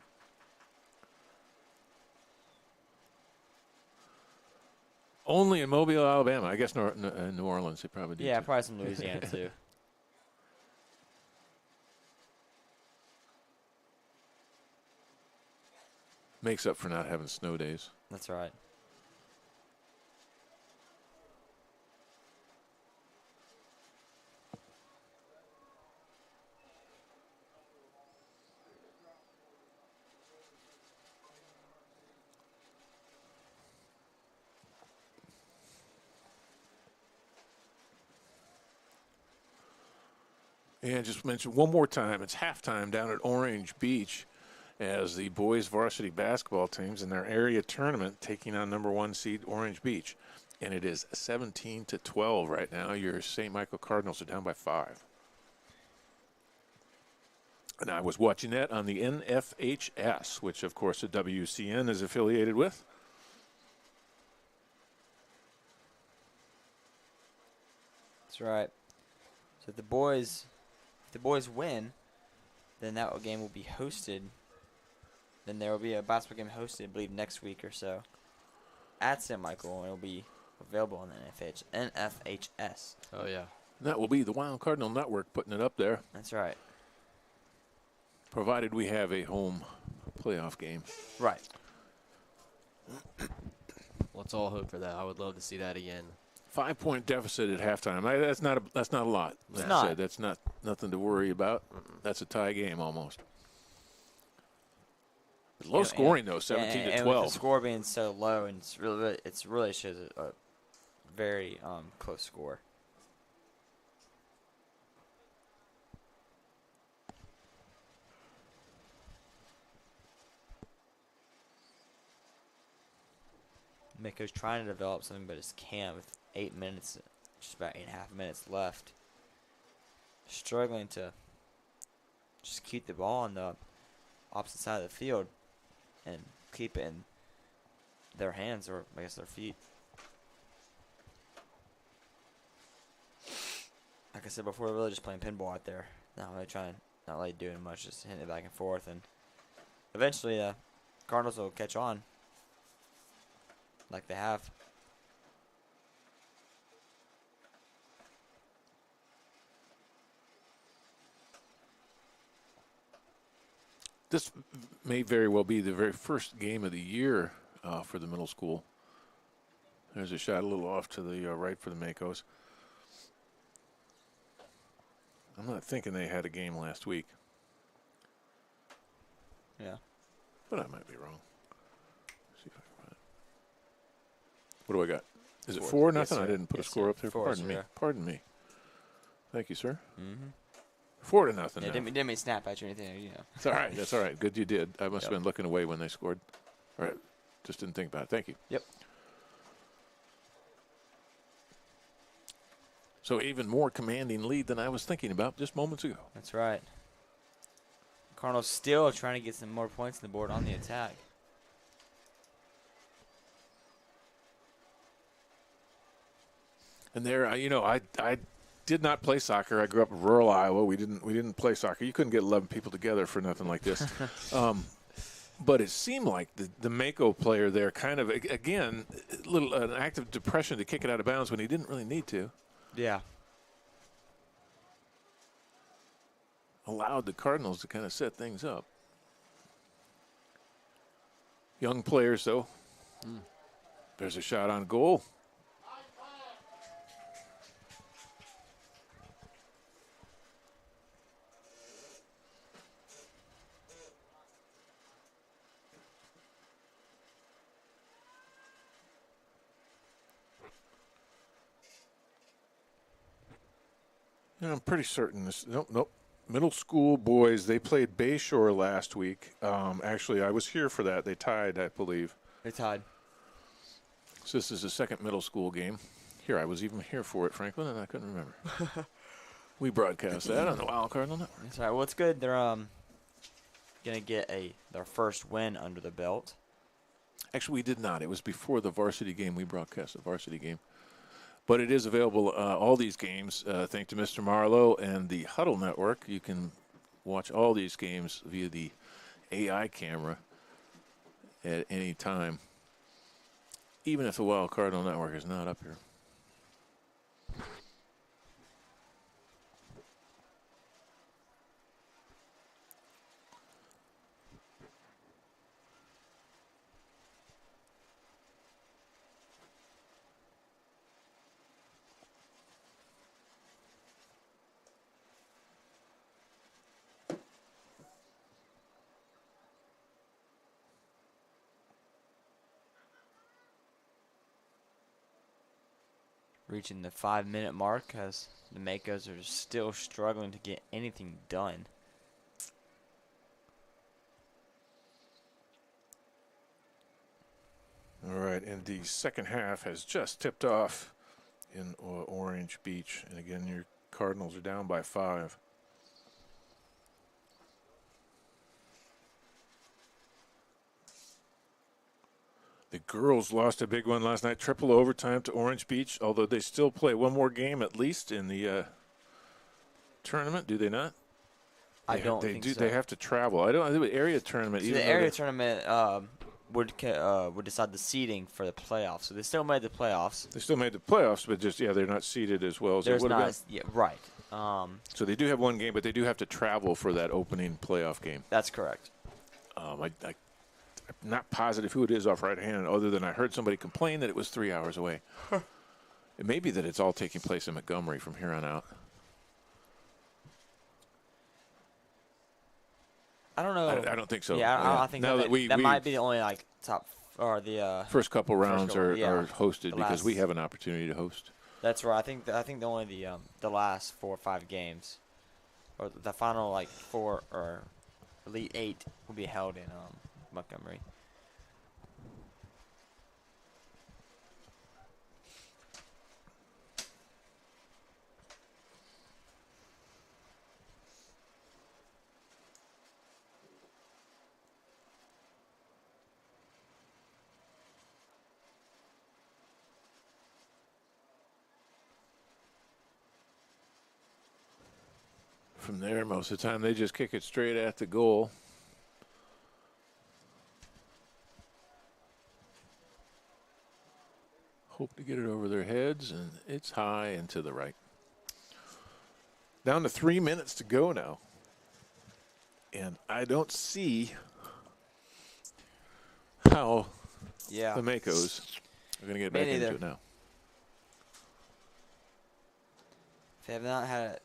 Only in Mobile, Alabama. I guess New Orleans they probably do. Yeah, too. probably some Louisiana too. Makes up for not having snow days. That's right. And just mention one more time, it's halftime down at Orange Beach as the boys varsity basketball teams in their area tournament taking on number 1 seed Orange Beach. And it is 17-12 right now. Your St. Michael Cardinals are down by 5. And I was watching that on the NFHS, which, of course, the WCN is affiliated with. That's right. So if the boys win, then that game will be hosted. Then there will be a basketball game hosted, I believe, next week or so at St. Michael, and it will be available on the NFHS. Oh, yeah. That will be the Wild Cardinal Network putting it up there, That's right. provided we have a home playoff game. Right. Let's all hope for that. I would love to see that again. 5-point deficit at halftime. That's not a lot. It's not. That's not nothing to worry about. That's a tie game almost. Low scoring though, 17 to and 12. with the score being so low, and it's really shows a very close score. Miko's trying to develop something, but just can't with 8 minutes, just about 8.5 minutes left. Struggling to just keep the ball on the opposite side of the field and keep it in their hands, or I guess their feet. Like I said before, they're really just playing pinball out there. Not really doing much, just hitting it back and forth. And eventually, Cardinals will catch on, like they have. This may very well be the very first game of the year for the middle school. There's a shot a little off to the right for the Makos. I'm not thinking they had a game last week, Yeah. but I might be wrong. See if I can find it. What do I got? Is it 4-0? Yes, I sir. didn't put Yes, a score sir. up there. 4, Pardon me. sir. Pardon me. Thank you, sir. Mm-hmm. 4-0 Yeah, now. didn't mean snap at you or anything, you know. That's all right. That's all right. Good you did. I must have Yep. been looking away when they scored. All right. Just didn't think about it. Thank you. Yep. So even more commanding lead than I was thinking about just moments ago. That's right. Cardinals still trying to get some more points on the board on the attack. And there, I did not play soccer. I grew up in rural Iowa. We didn't play soccer. You couldn't get 11 people together for nothing like this. But it seemed like the Mako player there kind of, again, an act of depression to kick it out of bounds when he didn't really need to. Yeah. Allowed the Cardinals to kind of set things up. Young players, though. There's a shot on goal. I'm pretty certain this. Nope. Middle school boys, they played Bayshore last week. Actually, I was here for that. They tied, I believe. They tied. So this is the second middle school game. Here, I was even here for it, Franklin, and I couldn't remember. We broadcast that on the Wild Cardinal Network. That's right. Well, it's good. They're gonna get their first win under the belt. Actually, we did not. It was before the varsity game. We broadcast the varsity game. But it is available, all these games, thanks to Mr. Marlowe and the Huddle Network. You can watch all these games via the AI camera at any time, even if the Wild Cardinal Network is not up here. Reaching the 5-minute mark as the Makos are still struggling to get anything done. All right, and the second half has just tipped off in Orange Beach. And again, your Cardinals are down by 5. The girls lost a big one last night, triple overtime to Orange Beach, although they still play one more game at least in the tournament, do they not? I don't think so. They have to travel. I don't know, the area tournament. So the area tournament would decide the seeding for the playoffs. So they still made the playoffs. They still made the playoffs, but just, they're not seeded as well as they would have been. Yeah, right. So they do have one game, but they do have to travel for that opening playoff game. That's correct. I'm not positive who it is off right hand, other than I heard somebody complain that it was 3 hours away. It may be that it's all taking place in Montgomery from here on out. I don't know. I don't think so. Yeah, I think now that might be the only top or the first couple rounds are hosted because we last. have an opportunity to host. That's right. I think only the last 4 or 5 games, or the final 4 or Elite 8 will be held in Montgomery. From there, most of the time, they just kick it straight at the goal. Hope to get it over their heads, and it's high and to the right. Down to 3 minutes to go now. And I don't see how the Makos are going to get back into it now. If they have not had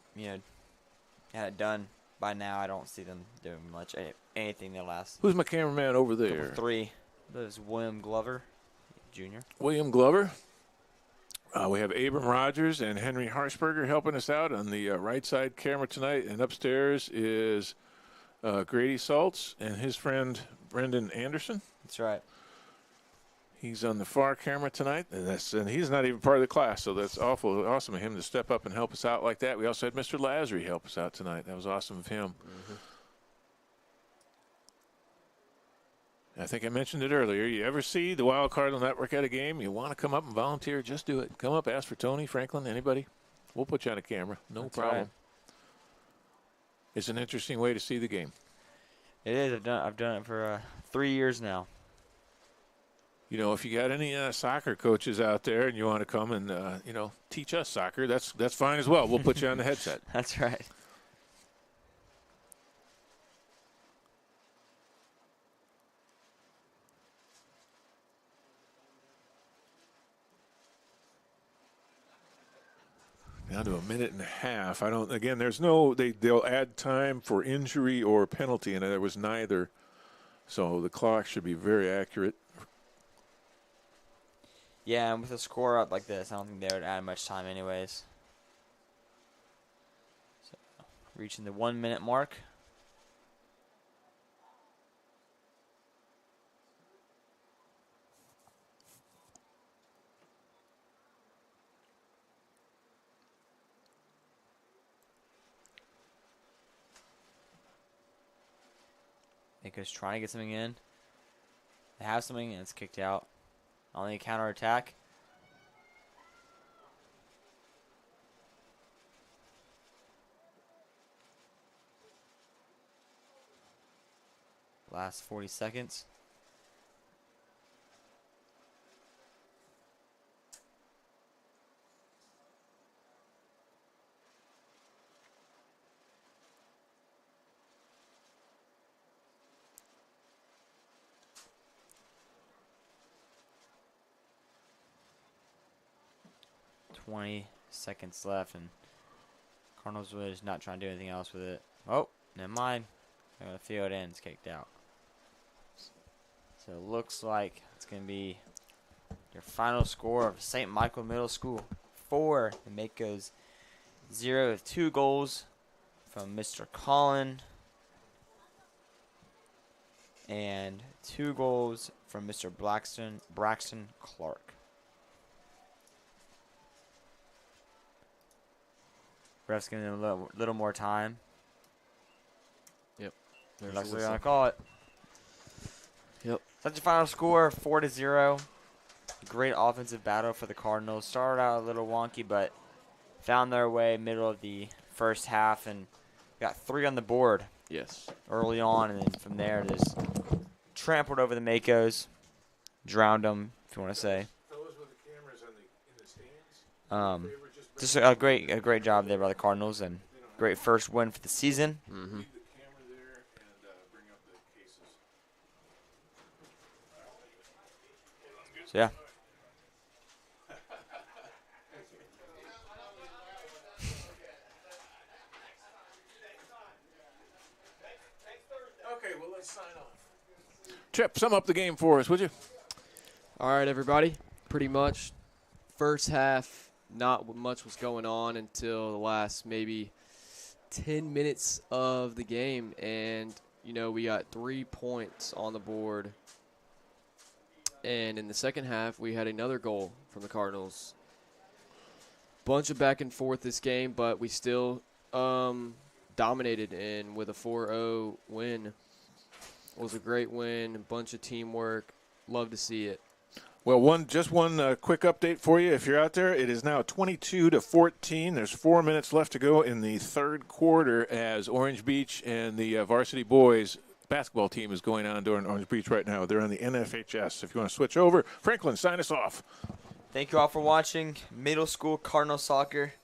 it done by now, I don't see them doing much anything the last. Who's my cameraman over there? 3. That is William Glover, Jr. William Glover. We have Abram Rogers and Henry Harshberger helping us out on the right side camera tonight. And upstairs is Grady Saltz and his friend Brendan Anderson. That's right. He's on the far camera tonight, and he's not even part of the class, so that's awesome of him to step up and help us out like that. We also had Mr. Lazary help us out tonight. That was awesome of him. Mm-hmm. I think I mentioned it earlier. You ever see the Wild Cardinal Network at a game? You want to come up and volunteer? Just do it. Come up, ask for Tony, Franklin, anybody. We'll put you on a camera. No problem. Right. It's an interesting way to see the game. It is. I've done it for 3 years now. You know, if you got any soccer coaches out there and you want to come and, teach us soccer, that's fine as well. We'll put you on the headset. That's right. Down to a minute and a half. They'll add time for injury or penalty, and there was neither. So the clock should be very accurate. Yeah, and with a score up like this, I don't think they would add much time anyways. So, reaching the 1 minute mark. Nico's trying to get something in. They have something, and it's kicked out. On the counterattack. Last 40 seconds. Seconds left, and Cardinals really just not trying to do anything else with it. Oh, never mind. They're going to field it in. It's kicked out. So it looks like it's going to be your final score of St. Michael Middle School 4. The Makos 0 with 2 goals from Mr. Collin and 2 goals from Mr. Braxton Clark. Ref's giving them a little more time. Yep. They're actually going to call it. Yep. Such a final score, 4-0. Great offensive battle for the Cardinals. Started out a little wonky, but found their way middle of the first half and got 3 on the board. Yes. Early on, and then from there just trampled over the Makos, drowned them, if you want to say. Fellas with the cameras in the stands. Just a great job there by the Cardinals, and great first win for the season. Mm-hmm. So yeah. Okay, well, let's sign off. Chip, sum up the game for us, would you? All right, everybody. Pretty much first half, not much was going on until the last maybe 10 minutes of the game. And, you know, we got 3 points on the board. And in the second half, we had another goal from the Cardinals. Bunch of back and forth this game, but we still dominated, and with a 4-0 win. It was a great win, a bunch of teamwork. Love to see it. Well, just one quick update for you. If you're out there, it is now 22-14. There's 4 minutes left to go in the third quarter as Orange Beach and the varsity boys basketball team is going on during Orange Beach right now. They're on the NFHS. If you want to switch over, Franklin, sign us off. Thank you all for watching Middle School Cardinal Soccer.